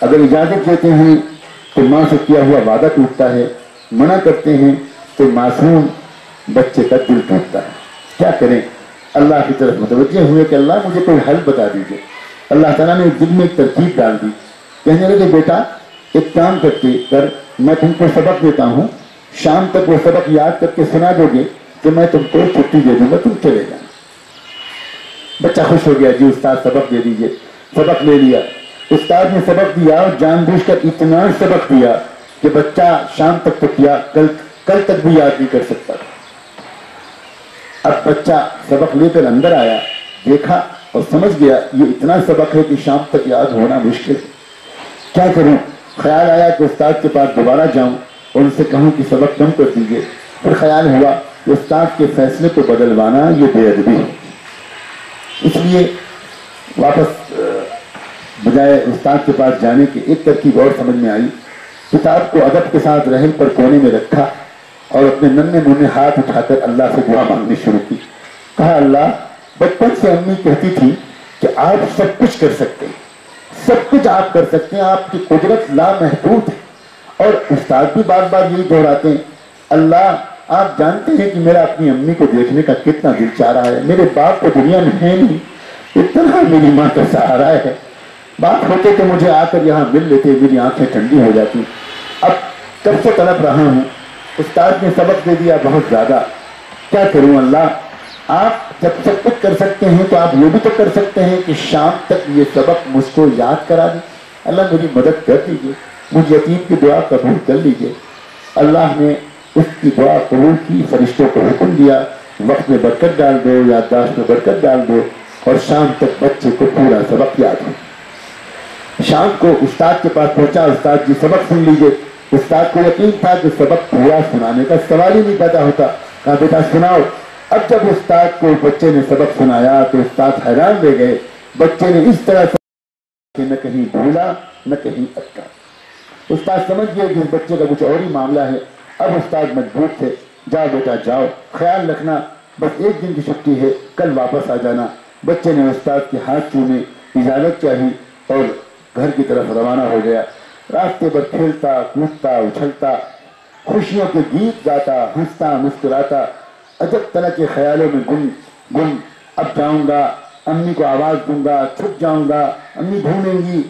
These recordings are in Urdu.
اگر اجازت دیتے ہیں تو ماں سے کیا ہوا وعدہ ٹوٹتا ہے، منع کرتے ہیں تو معصوم بچے کا دل ٹوٹتا ہے۔ کیا کریں؟ اللہ کی طرف متوجہ ہوئے کہ اللہ مجھے کوئی حل بتا دیجیے۔ اللہ تعالیٰ نے دل میں ایک ترتیب ڈال دی، کہنے لگے بیٹا ایک کام کرتے کر، میں تم کو سبق دیتا ہوں، شام تک وہ سبق یاد کر کے سنا دو گے کہ میں تم کو چھٹی دے دوں گا، تم چلے جانا۔ بچہ خوش ہو گیا، جی استاد سبق دے دیجیے۔ سبق لے لیا، استاد نے سبق دیا اور جان بوجھ کر اتنا سبق دیا کہ بچہ شام تک تو کیا، کل تک بھی یاد نہیں کر سکتا۔ اب بچہ سبق لے کر اندر آیا، دیکھا اور سمجھ گیا یہ اتنا سبق ہے کہ شام تک یاد ہونا مشکل ہے، کیا کروں؟ خیال آیا کہ استاد کے پاس دوبارہ جاؤں اور ان سے کہوں کہ سبق کم کر دیجیے۔ پھر خیال ہوا کہ استاد کے فیصلے کو بدلوانا یہ بے ادبی ہے، اس لیے واپس بجائے استاد کے پاس جانے کے ایک ترکیب اور سمجھ میں آئی، کتاب کو ادب کے ساتھ رحل پر کونے میں رکھا اور اپنے ننھے منھے ہاتھ اٹھا کر اللہ سے دعا مانگنی شروع کی۔ کہا اللہ، بچپن سے امی کہتی تھی کہ آپ سب کچھ کر سکتے ہیں، سب کچھ آپ کر سکتے ہیں، آپ کی قدرت لامحدود ہے، اور استاد بھی بار بار یہی دہراتے ہیں۔ اللہ آپ جانتے ہیں کہ میرا اپنی امی کو دیکھنے کا کتنا دل چاہ رہا ہے، میرے باپ کو دنیا میں ہے نہیں، اتنا میری ماں کا سہارا ہے، باپ ہوتے تو مجھے آ کر یہاں مل لیتے، میری آنکھیں ٹھنڈی ہو جاتی۔ اب کب سے تڑپ رہا ہوں، استاد نے سبق دے دیا بہت زیادہ، کیا کروں اللہ؟ آپ جب سب کچھ کر سکتے ہیں تو آپ یہ بھی تو کر سکتے ہیں کہ شام تک یہ سبق مجھ کو یاد کرا دیں۔ اللہ میری مدد کر دیجیے، مجھ یتیم کی دعا قبول کر لیجیے۔ اللہ نے اس کی دعا قبول کی، فرشتوں کو حکم دیا وقت میں برکت ڈال دو، یادداشت میں برکت ڈال دو، اور شام تک بچے کو پورا سبق یاد ہو۔ شام کو استاد کے پاس پہنچا، استاد جی سبق سن لیجیے۔ استاد کو یقین تھا کہ سبق پورا سنانے کا سوال ہی نہیں پیدا ہوتا۔ کہا بیٹا سناؤ۔ اب جب استاد کو بچے نے سبق سنایا تو استاد حیران رہ گئے، بچے نے اس طرح کہ نہ کہیں بھولا نہ کہیں اٹکا۔ استاد سمجھ گئے کہ اس بچے کا کچھ اور ہی معاملہ ہے۔ اب استاد مجبور تھے، جاؤ بیٹا جاؤ، خیال رکھنا بس ایک دن کی چھٹی ہے، کل واپس آ جانا۔ بچے نے استاد کے ہاتھ چومے، اجازت چاہی اور گھر کی طرف روانہ ہو گیا۔ راستے پر کھیلتا کودتا اچھلتا، خوشیوں کے گیت گاتا، ہنستا مسکراتا، عجب طرح کے خیالوں میں گم۔ اب جاؤں گا، امی کو آواز دوں گا، چھپ جاؤں گا، امی ڈھونڈیں گی،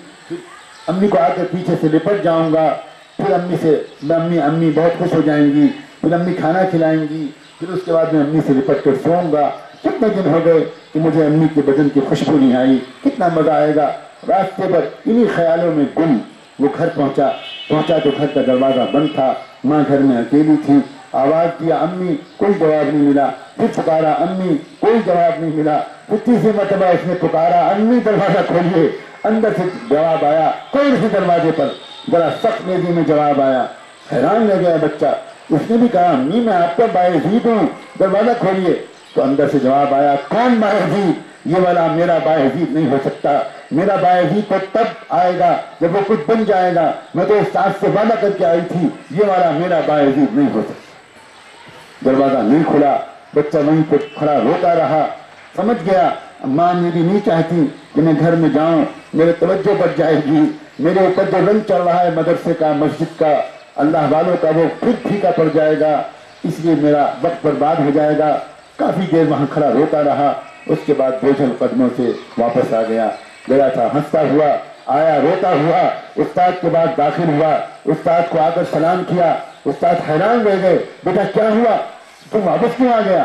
امی کو آ کر پیچھے سے لپٹ جاؤں گا، پھر امی بہت خوش ہو جائیں گی، پھر امی کھانا کھلائیں گی، پھر اس کے بعد میں امی سے لپٹ کر سوؤں گا۔ کتنے دن ہو گئے کہ مجھے امی کے بدن کی خوشبو نہیں آئی، کتنا مزہ آئے گا۔ راستے پر انہی خیالوں میں گم وہ گھر پہنچا تو گھر کا دروازہ بند تھا، ماں گھر میں اکیلی تھی۔ آواز دیا امی، کوئی جواب نہیں ملا، پھر پکارا امی، کوئی جواب نہیں ملا، پھر تیسری مرتبہ اس نے پکارا امی دروازہ کھولیے۔ اندر سے جواب آیا، کوئی نہیں دروازے پر، ذرا سخت تیزی میں جواب آیا۔ حیران رہ گیا بچہ، اس نے بھی کہا امی میں آپ کا باعزید ہوں، دروازہ کھولیے۔ تو اندر سے جواب آیا، کون باعزید؟ یہ والا میرا باعزید نہیں ہو سکتا، میرا باعزید تو تب آئے گا جب وہ کچھ بن جائے گا، میں تو استاد سے وعدہ کر کے آئی تھی، یہ والا میرا باعزید نہیں ہو سکتا۔ دروازہ نہیں کھلا، بچہ وہیں پہ کھڑا روتا رہا۔ سمجھ گیا ماں میری نہیں چاہتی کہ میں گھر میں جاؤں، میرے توجہ بڑھ جائے گی، میرے اوپر جو رنگ چڑھ رہا ہے مدرسے کا، مسجد کا، اللہ والوں کا، وہ پھر پھیکا پڑ جائے گا، اس لیے میرا وقت برباد ہو جائے گا۔ کافی دیر وہاں کھڑا روتا رہا، اس کے بعد بوجھل قدموں سے واپس آ گیا تھا، ہنستا ہوا آیا، روتا ہوا استاد کے بعد داخل ہوا، استاد کو آ کر سلام کیا۔ استاد حیران رہ گئے، بیٹا کیا ہوا، تم واپس کیوں آ گیا؟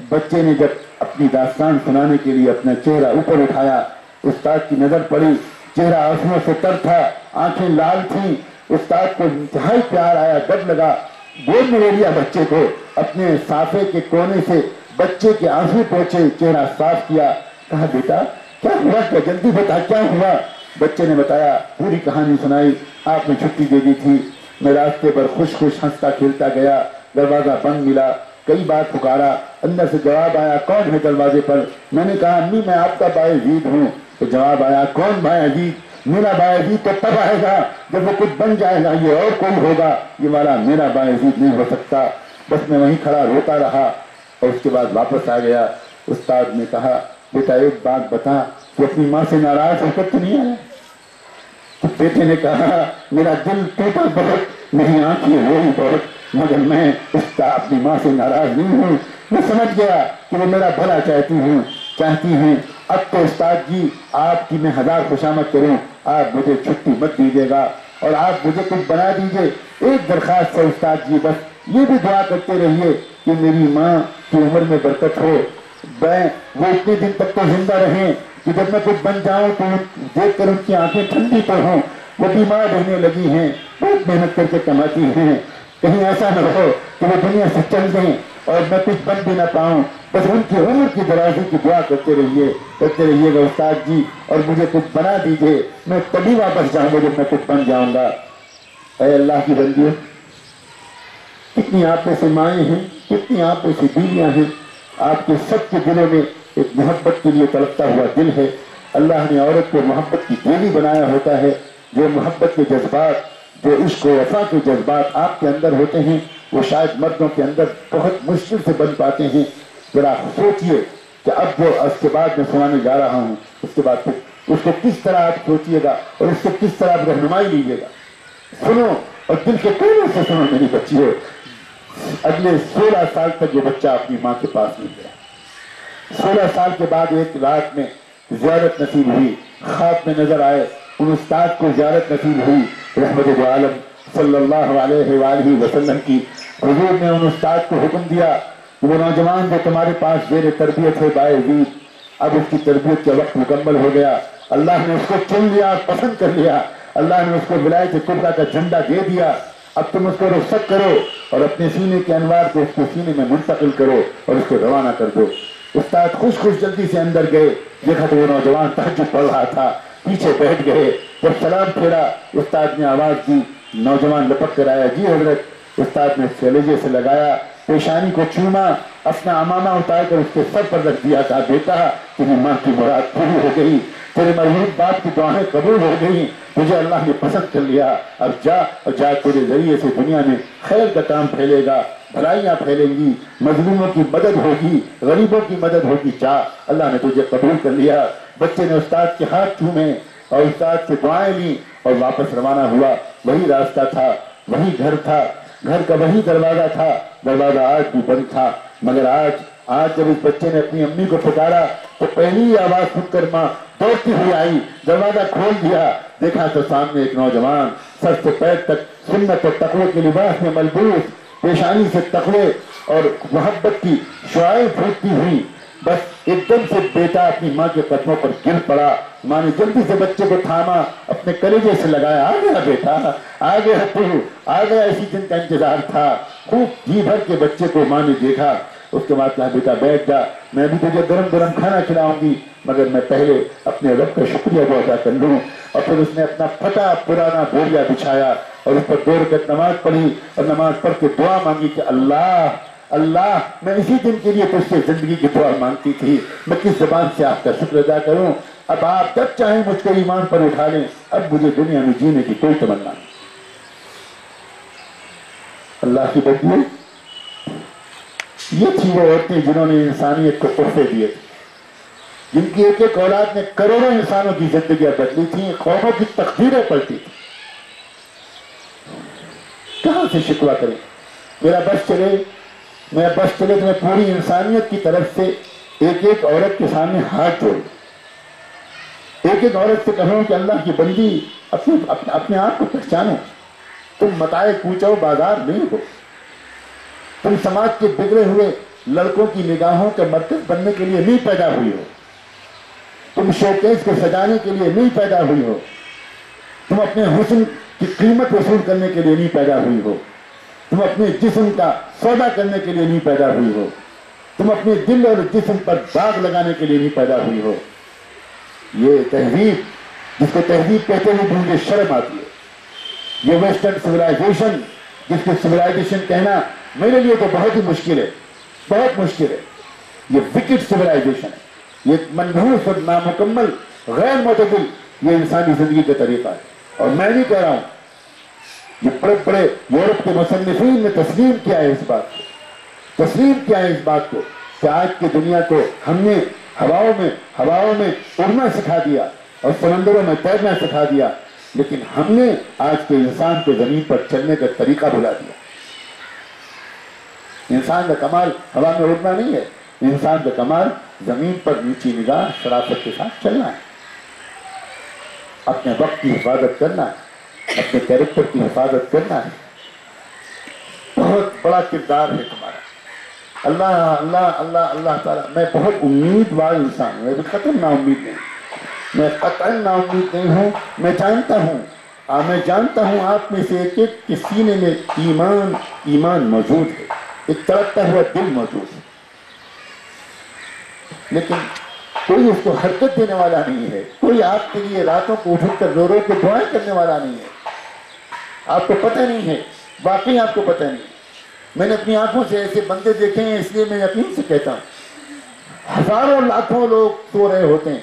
بچے نے جب اپنی داستان سنانے کے لیے اپنا چہرہ اوپر اٹھایا، استاد کی نظر پڑی، چہرہ آنسوؤں سے تر تھا، آنکھیں لال تھیں۔ استاد کو انتہائی پیار آیا، ڈر لگا، گود میں لے لیا بچے کو، اپنے صافے کے کونے سے بچے کے آنسو پوچھے، چہرہ صاف کیا، کہا بیٹا کیا ہوا، کیا جلدی بتا کیا ہوا؟ بچے نے بتایا، پوری کہانی سنائی۔ آپ نے چھٹی دے دی تھی، میں راستے پر خوش ہنستا کھیلتا گیا، دروازہ بند ملا، کئی بار پکارا، اندر سے جواب آیا، کون ہے دروازے پر؟ میں نے کہا امی میں آپ کا باعزید ہوں۔ تو جواب آیا، کون باعزید؟ میرا باعزید تو تب آئے گا جب وہ کچھ بن جائے گا، یہ اور کوئی ہوگا، یہ والا میرا باعزید نہیں ہو سکتا۔ بس میں وہیں کھڑا روتا رہا اور اس کے بعد واپس آ گیا۔ استاد نے کہا بیٹا ایک بات بتا، تو اپنی ماں سے ناراض ہو کر تو نہیں آیا؟ تو بیٹے نے کہا میرا دل ٹوٹا بہت، میری آنکھیں روئی بہت، مگر میں اس کا اپنی ماں سے ناراض نہیں ہوں، میں سمجھ گیا کہ وہ میرا بھلا چاہتی ہیں۔ اب تو استاد جی آپ کی میں ہزار خوشامد کروں، آپ مجھے چھٹی مت دیجیے گا اور آپ مجھے کچھ بنا دیجیے۔ ایک درخواست ہے استاد جی، بس یہ بھی دعا کرتے رہیے کہ میری ماں کی عمر میں برکت ہو، وہ اتنے دن تک تو زندہ رہیں کہ جب میں کچھ بن جاؤں تو دیکھ کر ان کی آنکھیں ٹھنڈی تو ہوں۔ وہ بیمار رہنے لگی ہیں، بہت محنت کر کے کماتی ہیں، کہیں ایسا نہ ہو کہ وہ دنیا سے چل دیں اور میں کچھ بن بھی نہ پاؤں۔ بس ان کی عمر کی درازی کی دعا کرتے رہیے گا استاد جی، اور مجھے کچھ بنا دیجیے، میں تبھی واپس جاؤں گا جب میں کچھ بن جاؤں گا۔ اے اللہ کی بندیوں، کتنی آپ میں سے مائیں ہیں، کتنی آپ میں سے بیویاں ہیں، آپ کے سب کے دلوں میں ایک محبت کے لیے تڑپتا ہوا دل ہے۔ اللہ نے عورت کو محبت کی دیوی بنایا ہوتا ہے۔ جو محبت کے جذبات، جو عشق و وفا کے جذبات آپ کے اندر ہوتے ہیں، وہ شاید مردوں کے اندر بہت مشکل سے بن پاتے ہیں۔ ذرا سوچئے کہ اب جو اس کے بعد میں سنانے جا رہا ہوں، اس کے بعد اس کو کس طرح آپ سوچئے گا اور اس سے کس طرح آپ رہنمائی لیجیے گا۔ سنو اور دل کے کونے سے سنو میری بچیوں، اگلے 16 سال تک یہ بچہ اپنی ماں کے پاس نہیں گیا۔ 16 سال کے بعد ایک رات میں زیارت نصیب ہوئی، خواب میں نظر آئے، ان استاد کو زیارت نصیب ہوئی رحمت دو عالم صلی اللہ علیہ وآلہ وسلم کی۔ حضور نے ان استاد کو حکم دیا کہ وہ نوجوان جو تمہارے پاس زیر تربیت ہے باعزید، اب اس کی تربیت کا وقت مکمل ہو گیا، اللہ نے اس کو چن لیا اور پسند کر لیا، اللہ نے اس کو ولایت کبریٰ کا جھنڈا دے دیا، اب تم اس کو رخصت کرو اور اپنے سینے کے انوار کو اس کے سینے میں منتقل کرو اور اس کو روانہ کر دو۔ استاد خوش جلدی سے اندر گئے، دیکھا تو وہ نوجوان تہجد پڑھ رہا تھا، پیچھے بیٹھ گئے۔ جب سلام پھیرا استاد نے آواز دی، نوجوان لپک کر آیا، جی حضرت۔ استاد نے کلیجے سے لگایا، پیشانی کو چوما، اپنا عمامہ اتار کر اس کے سر پر رکھ دیا، کہا بیٹا تیری ماں کی مراد پوری ہو گئی، تیرے مرحوم باپ کی دعائیں قبول ہو گئی، تجھے اللہ نے پسند کر لیا، اب جا اور جا تیرے ذریعے سے دنیا میں خیر کا کام پھیلے گا، بھلائیاں پھیلیں گی، مظلوموں کی مدد ہوگی، غریبوں کی مدد ہوگی، جا اللہ نے تجھے قبول کر لیا۔ بچے نے استاد کے ہاتھ چومے اور استاد سے دعائیں لی اور واپس روانہ ہوا۔ وہی راستہ تھا، وہی گھر تھا، گھر کا وہی دروازہ تھا، دروازہ آج بھی بند تھا، مگر آج جب اس بچے نے اپنی امی کو پکارا تو پہلی آواز سن کر ماں دوڑتی ہوئی آئی، دروازہ کھول دیا، دیکھا تو سامنے ایک نوجوان سر سے پیر تک سنت اور تقوی کے لباس میں ملبوس، پیشانی سے تقوی اور محبت کی شعائیں پھوٹتی ہوئی۔ بس ایک دم سے بیٹا اپنی ماں کے قدموں پر گر پڑا، ماں نے جلدی سے بچے کو تھاما، اپنے کلیجے سے لگایا، آ گیا بیٹا، آ گیا تو آ گیا، اسی دن کا انتظار تھا۔ خوب جی بھر کے بچے کو ماں نے دیکھا، اس کے بعد کہا بیٹا بیٹھ جا، میں بھی تجھے گرم گرم کھانا کھلاؤں گی، مگر میں پہلے اپنے رب کا شکریہ ادا کر لوں۔ اور پھر اس نے اپنا پھٹا پرانا بوریا بچھایا اور اس پر 2 رکعت نماز پڑھی اور نماز پڑھ کے دعا مانگی کہ اللہ میں اسی دن کے لیے تجھ سے زندگی کی دعا مانگتی تھی، میں کس زبان سے آپ کا شکر ادا کروں، اب آپ جب چاہیں مجھ کو ایمان پر اٹھا لیں، اب مجھے دنیا میں جینے کی کوئی تمنا نہیں۔ اللہ کی بندیوں، یہ تھی وہ عورتیں جنہوں نے انسانیت کو تحفے دیے تھے، جن کی ایک ایک اولاد نے کروڑوں انسانوں کی زندگیاں بدلی تھیں، قوموں کی تقدیریں پلٹی تھیں۔ کہاں سے شکوہ کریں؟ میرا بس چلے تو میں پوری انسانیت کی طرف سے ایک ایک عورت کے سامنے ہاتھ جوڑوں، ایک ایک عورت سے کہوں کہ اللہ کی بندی اپنے آپ کو پہچانو، تم متاع کوچہ بازار نہیں ہو، تم سماج کے بگڑے ہوئے لڑکوں کی نگاہوں کے مرکز بننے کے لیے نہیں پیدا ہوئی ہو، تم شوکیس کو سجانے کے لیے نہیں پیدا ہوئی ہو، تم اپنے حسن کی قیمت وصول کرنے کے لیے نہیں پیدا ہوئی ہو، تم اپنے جسم کا سودا کرنے کے لیے نہیں پیدا ہوئی ہو، تم اپنے دل اور جسم پر داغ لگانے کے لیے نہیں پیدا ہوئی ہو۔ یہ تہذیب جس کو تہذیب کہتے ہیں مجھے شرم آتی ہے، یہ ویسٹرن سویلائزیشن جس کو سویلائزیشن کہنا میرے لیے تو بہت ہی مشکل ہے، بہت مشکل ہے۔ یہ وکٹ سویلائزیشن ہے، یہ منحوس اور نامکمل غیر معتدل یہ انسانی زندگی کا طریقہ ہے، اور میں نہیں کہہ رہا ہوں، یہ بڑے بڑے یورپ کے مصنفین نے تسلیم کیا ہے اس بات کو، تسلیم کیا ہے اس بات کو کہ آج کی دنیا کو ہم نے ہواؤں میں اڑنا سکھا دیا اور سمندروں میں تیرنا سکھا دیا، لیکن ہم نے آج کے انسان کے زمین پر چلنے کا طریقہ بھلا دیا۔ انسان کا کمال ہوا میں اڑنا نہیں ہے، انسان کا کمال زمین پر نیچی نگاہ شرافت کے ساتھ چلنا ہے، اپنے وقت کی حفاظت کرنا ہے، اپنے کیریکٹر کی حفاظت کرنا ہے۔ بہت بڑا کردار ہے تمہارا۔ اللہ اللہ اللہ اللہ تعالیٰ، میں بہت امیدوار انسان ہوں، میں قطعاً نا امید نہیں، میں قطعاً نا امید نہیں ہوں۔ میں جانتا ہوں آپ میں سے ایک ایک کے سینے میں ایمان موجود ہے، ایک تڑپتا ہوا دل موجود ہے، لیکن کوئی اس کو حرکت دینے والا نہیں ہے، کوئی آپ کے لیے راتوں کو اٹھ کر رو رو کے دعائیں کرنے والا نہیں ہے۔ آپ کو پتہ نہیں ہے، واقعی آپ کو پتہ نہیں۔ میں نے اپنی آنکھوں سے ایسے بندے دیکھے ہیں، اس لیے میں یقین سے کہتا ہوں ہزاروں لاکھوں لوگ سو رہے ہوتے ہیں،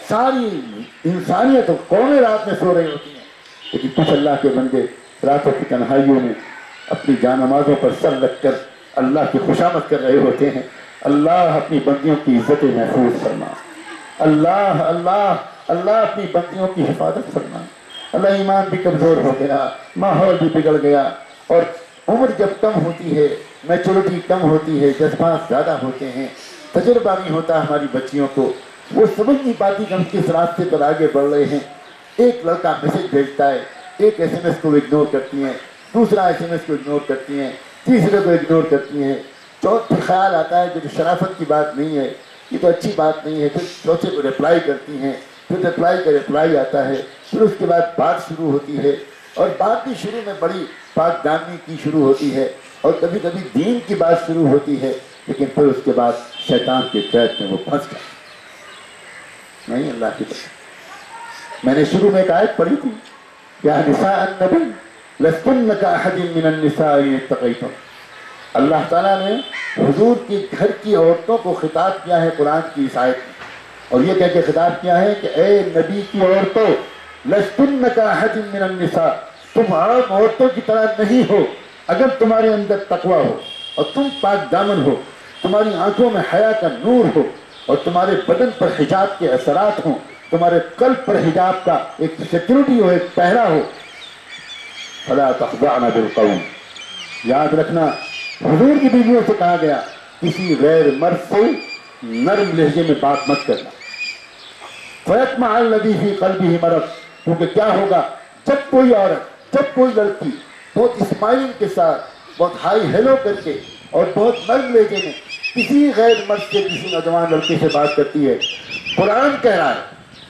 ساری انسانیت قومیں رات میں سو رہی ہوتی ہیں، لیکن کچھ اللہ کے بندے راتوں کی تنہائیوں میں اپنی جان نمازوں پر سر رکھ کر اللہ کی خوشامد کر رہے ہوتے ہیں۔ اللہ اپنی بندیوں کی عزت محفوظ فرما، اللہ اللہ اللہ اپنی بندیوں کی حفاظت فرما۔ اللہ ایمان بھی کمزور ہو گیا، ماحول بھی بگڑ گیا، اور عمر جب کم ہوتی ہے، میچورٹی کم ہوتی ہے، جذبات زیادہ ہوتے ہیں، تجربہ نہیں ہوتا ہماری بچیوں کو، وہ سمجھ نہیں پاتی کہ ہم کس راستے پر آگے بڑھ رہے ہیں۔ ایک لڑکا میسج بھیجتا ہے، ایک ایس ایم ایس کو اگنور کرتی ہیں، دوسرا ایس ایم ایس کو اگنور کرتی ہیں، تیسرے کو اگنور کرتی ہیں، چوتھے خیال آتا ہے جو شرافت کی بات نہیں ہے، یہ تو اچھی بات نہیں ہے، پھر چوتھے کو ریپلائی کرتی ہیں، پھر ریپلائی کا ریپلائی آتا ہے، پھر اس کے بعد بات شروع ہوتی ہے، اور بات بھی شروع میں بڑی پاک دامنی کی شروع ہوتی ہے، اور کبھی کبھی دین کی بات شروع ہوتی ہے، لیکن پھر اس کے بعد شیطان کے ٹریپ میں وہ پھنس جائے۔ نہیں، اللہ کی بات، میں نے شروع میں ایک آیت پڑھی تھی، یا نساء النبی لستن کاحد من النساء ان اتقیتم۔ اللہ تعالیٰ نے حضور کی گھر کی عورتوں کو خطاب کیا ہے قرآن کی اس آیت میں، اور یہ کہہ کے خطاب کیا ہے کہ اے نبی کی عورتوں، لستن کاحد من النساء، تم عام عورتوں کی طرح نہیں ہو، اگر تمہارے اندر تقوی ہو اور تم پاک دامن ہو، تمہاری آنکھوں میں حیا کا نور ہو، اور تمہارے بدن پر حجاب کے اثرات ہوں، تمہارے قلب پر حجاب کا ایک سیکورٹی ہو، ایک پہرا ہو، فلا تخضعن بالقول۔ یاد رکھنا، حضور کی بیویوں سے کہا گیا کسی غیر مرد سے نرم لہجے میں بات مت کرنا۔ فَيَطْمَعَ الَّذِي فِي قَلْبِهِ مَرَضٌ، کیونکہ کیا ہوگا جب کوئی عورت، جب کوئی لڑکی بہت اسمائلنگ کے ساتھ، بہت ہائی ہیلو کر کے اور بہت نرم لہجے میں کسی غیر مرد سے، کسی نوجوان لڑکی سے بات کرتی ہے، قرآن کہہ رہا ہے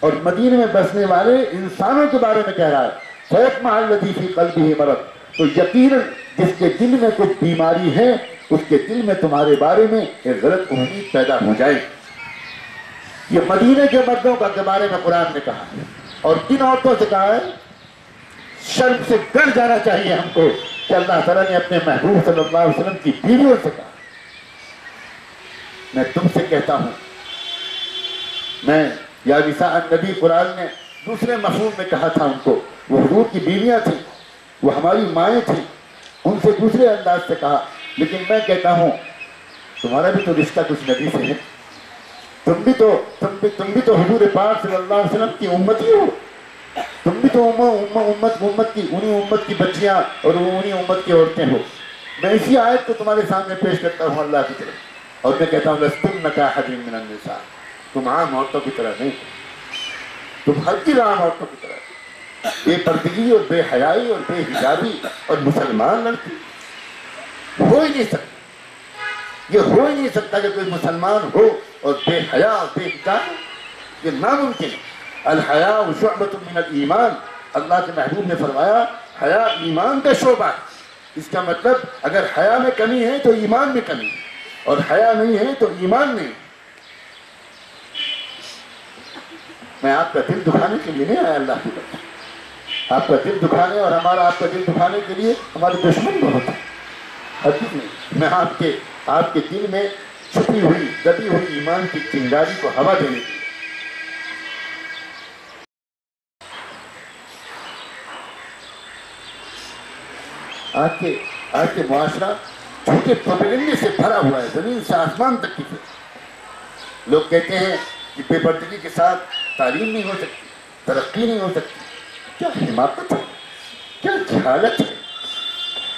اور مدینے میں بسنے والے انسانوں کے بارے میں کہہ رہا ہے فَيَطْمَعَ الَّذِي فِي قَلْبِهِ مَرَضٌ، تو یقیناً جس کے دل میں کچھ بیماری ہے، اس کے دل میں تمہارے بارے میں ایک غلط امید پیدا ہو جائے۔ یہ مدینے کے مردوں کے بارے میں قرآن نے کہا ہے، اور کن عورتوں سے کہا ہے؟ شرم سے ڈر جانا چاہیے ہم کو کہ اللہ تعالیٰ نے اپنے محبوب صلی اللہ علیہ وسلم کی بیویوں سے کہا۔ میں تم سے کہتا ہوں، میں یا نساء النبی قرآن نے دوسرے مفہوم میں کہا تھا ان کو، وہ حضور کی بیویاں تھیں، وہ ہماری مائیں تھیں، ان سے دوسرے انداز سے کہا، لیکن میں کہتا ہوں تمہارا بھی تو رشتہ کچھ نبی سے ہے، تم بھی تو حضور پاک صلی اللہ علیہ وسلم کی امتی ہو، تم بھی تو انہی امت کی بچیاں اور انہی امت کی عورتیں ہو۔ میں اسی آیت کو تمہارے سامنے پیش کرتا ہوں اللہ کی طرف، اور میں کہتا ہوں لستن کاحد من النساء، تم عام عورتوں کی طرح نہیں، تم ہر عام عورتوں کی طرح بے پردگی اور بے حیائی اور بے حجابی اور مسلمان لڑکی ہو ہی نہیں سکتی، یہ ہو ہی نہیں سکتا کہ کوئی مسلمان ہو اور بے حیا اور بے حجاب، یہ ناممکن ہے۔ الحیاء شعبۃ من الایمان، اللہ کے محبوب نے فرمایا حیا ایمان کا شعبہ ہے۔ اس کا مطلب اگر حیا میں کمی ہے تو ایمان میں کمی ہے، اور حیا نہیں ہے تو ایمان نہیں۔ میں آپ کا دل دکھانے کے لیے نہیں آیا اللہ کی بات، آپ کا دل دکھانے اور ہمارا آپ کا دل دکھانے کے لیے ہمارے دشمن بہت ہیں، حقیقت نہیں۔ میں آپ کے دل میں چھپی ہوئی دبی ہوئی ایمان کی چنگاری کو ہوا دینے کی۔ آج کے معاشرہ جھوٹے پروپیگنڈے سے بھرا ہوا ہے، زمین سے آسمان تک کی فکر۔ لوگ کہتے ہیں کہ بے پردگی کے ساتھ تعلیم نہیں ہو سکتی، ترقی نہیں ہو سکتی، کیا حماقت ہے، کیا جہالت ہے!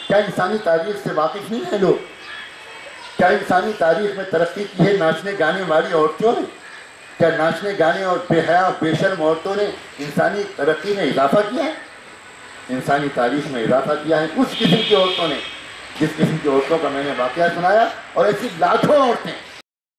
کیا انسانی تاریخ سے واقف نہیں ہیں لوگ؟ کیا انسانی تاریخ میں ترقی کی ہے ناچنے گانے والی عورتوں نے؟ کیا ناچنے گانے اور بے حیا بے شرم عورتوں نے انسانی ترقی میں اضافہ کیا ہے؟ انسانی تاریخ میں اضافہ کیا ہے اس قسم کی عورتوں نے، جس قسم کی عورتوں کا میں نے واقعہ سنایا، اور ایسی لاکھوں عورتیں